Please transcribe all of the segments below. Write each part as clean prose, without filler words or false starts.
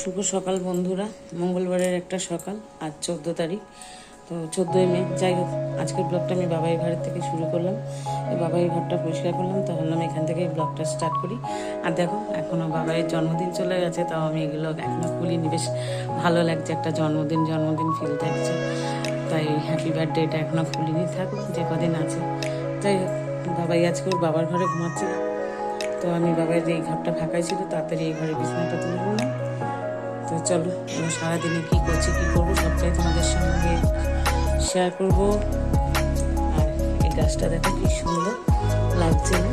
শুভ সকাল বন্ধুরা, মঙ্গলবারের একটা সকাল। আজ 14 তারিখ, তো 14ই মে। যাই হোক, আজকের ব্লগটা আমি বাবাইয়ের ঘরের থেকে শুরু করলাম। বাবাইয়ের ঘরটা পরিষ্কার করলাম, তো ভাবলাম এখান থেকে ব্লগটা স্টার্ট করি। আর দেখো, এখনও বাবাইয়ের জন্মদিন চলে গেছে, তাও আমি এগুলো এখনও খুলিনি। বেশ ভালো লাগছে, একটা জন্মদিন ফিল থাকছে, তাই হ্যাপি বার্থডেটা এখনও খুলিনি। থাকুক যে কদিন আছে। যাই হোক, বাবাই আজকে ওর বাবার ঘরে ঘুমাচ্ছিল, তো আমি বাবাইয়ের এই ঘরটা ফাঁকাই ছিল, তাড়াতাড়ি এই ঘরে বিছানাটা তুলে নিলাম। তো চলো, আমরা সারাদিনে কী করছি কী করবো সবটাই তোমাদের সঙ্গে শেয়ার করবো। আর এই গাছটা দেখো কি সুন্দর লাগছে না?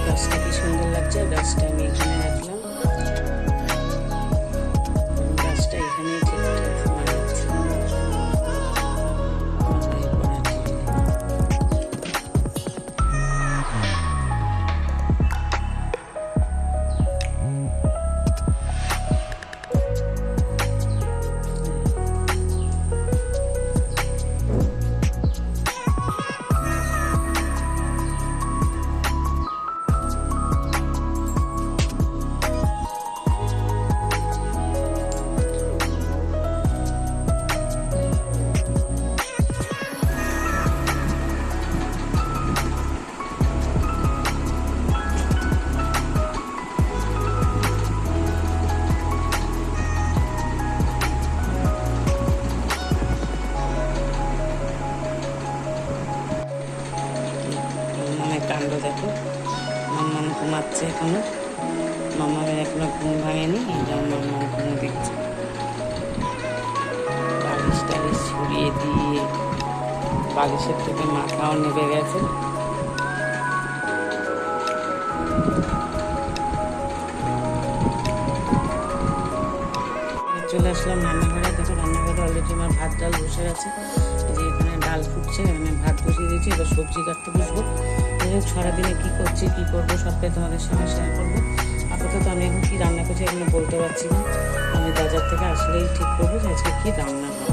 গাছটা কি সুন্দর লাগছে। গাছটা আমি এখানে রাখলাম, গাছটা এখানে ঠিকঠাক মানাচ্ছে। কাণ্ড দেখো, মাম্মাম ঘুমাচ্ছে এখনো। মাম্মামের এখনো ঘুম ভাঙেনি, মাম্মাম ঘুম দিচ্ছে। বালিশ টালিশ ছড়িয়ে দিয়ে বালিশের থেকে মাথাও নেবে গেছে। চলে আসলাম রান্নাঘরে। দেখো, রান্নাঘরে অলরেডি আমার ভাত ডাল বসে আছে। যে এখানে ডাল ফুটছে, এখানে ভাত বসিয়ে দিয়েছি, এবার সবজি কাটতে বসবো। সারাদিনে কী করছি কী করবো সবটাই তোমাদের সঙ্গে শেয়ার করবো। আপাতত আমি এখন কী রান্না করছি এখনো বলতে পারছি না। আমি বাজার থেকে আসলেই ঠিক করবো যে আজকে কী রান্না হবে।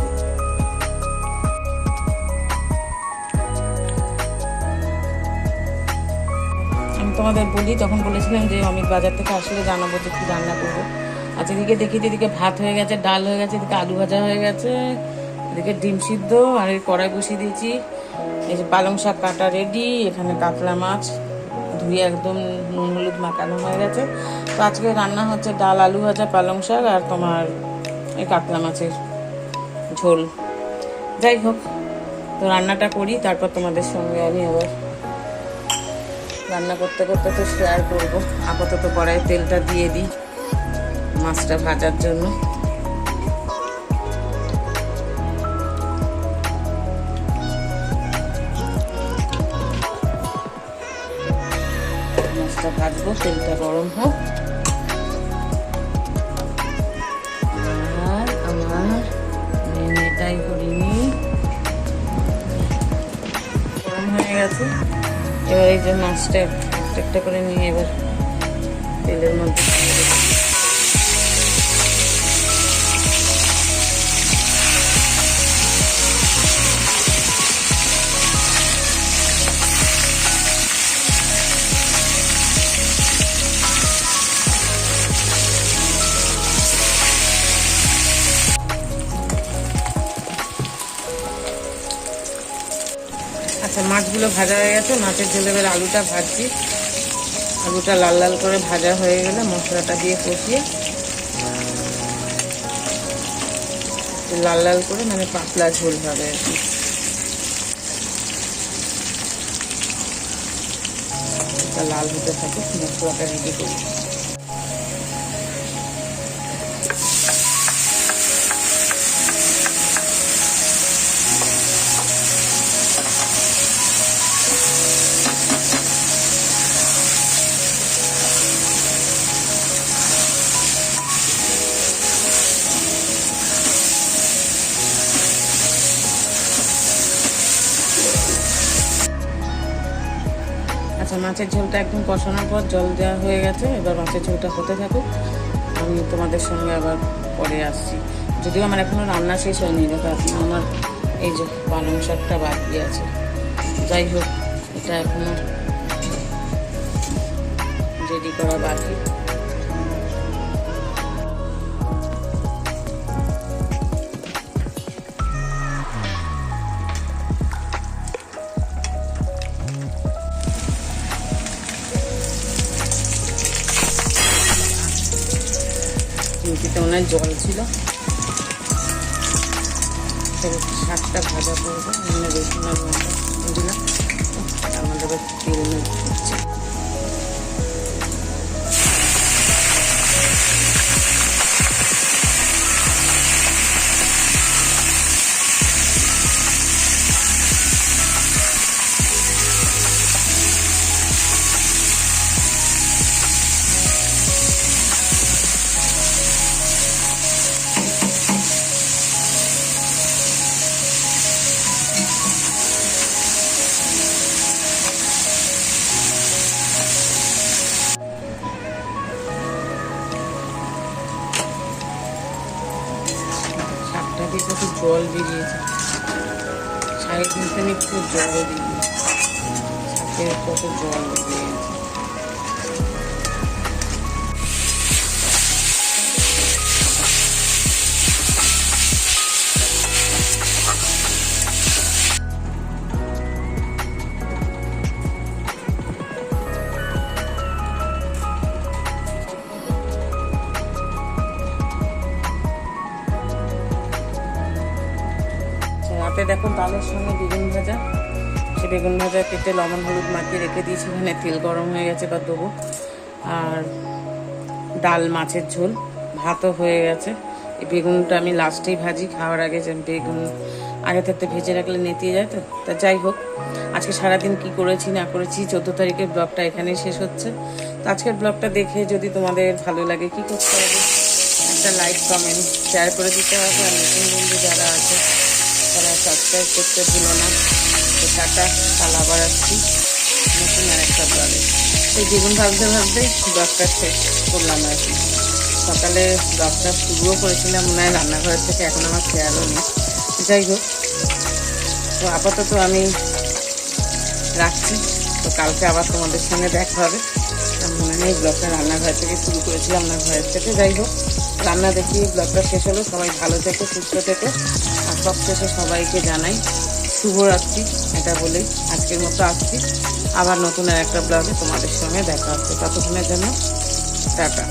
আমি তোমাদের বলি, তখন বলেছিলাম যে আমি বাজার থেকে আসলে জানাবো যে কী রান্না করবো। আচ্ছা, এদিকে দেখি, এদিকে ভাত হয়ে গেছে, ডাল হয়ে গেছে, এদিকে আলু ভাজা হয়ে গেছে, এদিকে ডিম সিদ্ধ, আর এই কড়াই বসিয়ে দিয়েছি। এই যে পালং শাক কাটা রেডি, এখানে কাতলা মাছ ধুয়ে একদম নুন হলুদ মাখানো হয়ে গেছে। তো আজকে রান্না হচ্ছে ডাল, আলু ভাজা, পালং শাক আর তোমার এই কাতলা মাছের ঝোল। যাই হোক, তো রান্নাটা করি, তারপর তোমাদের সঙ্গে আমি আবার রান্না করতে করতে তো শেয়ার করবো। আপাতত কড়াই তেলটা দিয়ে দিই মাছটা ভাজার জন্য। মাছটা ভাজবো, তেলটা গরম হোক। আর আমার মেয়েটাই করিনি, গরম হয়ে গেছে। এবার এই যে মাছটা একটা করে নিয়ে এবার তেলের মধ্যে আচ্ছা, মাছগুলো ভাজা হয়ে গেছে। মাছের ঝোলে এবার আলুটা ভাজছি। আলুটা লাল লাল করে ভাজা হয়ে গেলে মশলাটা দিয়ে কষিয়ে লাল লাল করে, মানে পাতলা ঝোল হবে আর কি। লাল হতে থাকে, মশলাটা রেডি করি। আচ্ছা, মাছের ঝোলটা একদম কষানোর পর জল দেওয়া হয়ে গেছে। এবার মাছের ঝোলটা হতে থাকুক, আমি তোমাদের সঙ্গে আবার পরে আসছি। যদিও আমার এখনও রান্না শেষ হয়নি, দেখো এখনো আমার এই যে পালং শাকটা বাকি আছে। যাই হোক, এটা এখনও রেডি করা বাকি। রুটিতে ওনার জল ছিল, শাকটা ভাজা করবো, রসুন আর লঙ্কা দিলাম, আমাদের তেল হচ্ছে। শাকটাকে কত জল বেরিয়েছে, শাকের মধ্যে আমি একটু জলও দিই, শাকের কত জল বেরিয়েছে। রাতে দেখো ডালের সঙ্গে বেগুন ভাজা, সে বেগুন ভাজা কেটে লবণ হলুদ মাখিয়ে রেখে দিয়েছি, এখানে তেল গরম হয়ে গেছে বা দেবো। আর ডাল মাছের ঝোল, ভাতও হয়ে গেছে। এই বেগুনটা আমি লাস্টেই ভাজি, খাওয়ার আগে, যে বেগুন আগে থাকতে ভেজে রাখলে নেতিয়ে যায় তো। তা যাই হোক, আজকে সারাদিন কি করেছি না করেছি, 14 তারিখের ব্লগটা এখানেই শেষ হচ্ছে। তো আজকের ব্লগটা দেখে যদি তোমাদের ভালো লাগে, কি করতে হবে, একটা লাইক কমেন্ট শেয়ার করে দিতে হবে। আর নতুন বন্ধু যারা আছে তারা সাবস্ক্রাইব করতে ভুলো না। তো টাটা, কাল আবার আসছি নতুন আর একটা ব্লগে। সেই বেগুন ভাবতে ভাবতেই ব্লগটা শেষ করলাম আর কি। সকালে ব্লগটা শুরুও করেছিলাম মনে হয় রান্নাঘরের থেকে, এখন আমার খেয়ালও নেই। যাই হোক, তো আপাতত আমি রাখছি। তো কালকে আবার তোমাদের সঙ্গে দেখা হবে। মনে নেই ব্লগটা রান্নাঘর থেকে শুরু করেছিলাম, আপনার ঘরের থেকে। যাই হোক, রান্না দেখি ব্লগটা শেষ হলো। সবাই ভালো থেকো, সুস্থ থেকো। আর সব শেষে সবাইকে জানাই শুভরাত্রি, এটা বলেই আজকের মতো আসছি। আবার নতুন আর একটা ব্লগে তোমাদের সঙ্গে দেখা হচ্ছে। ততক্ষণের জন্য টাটা।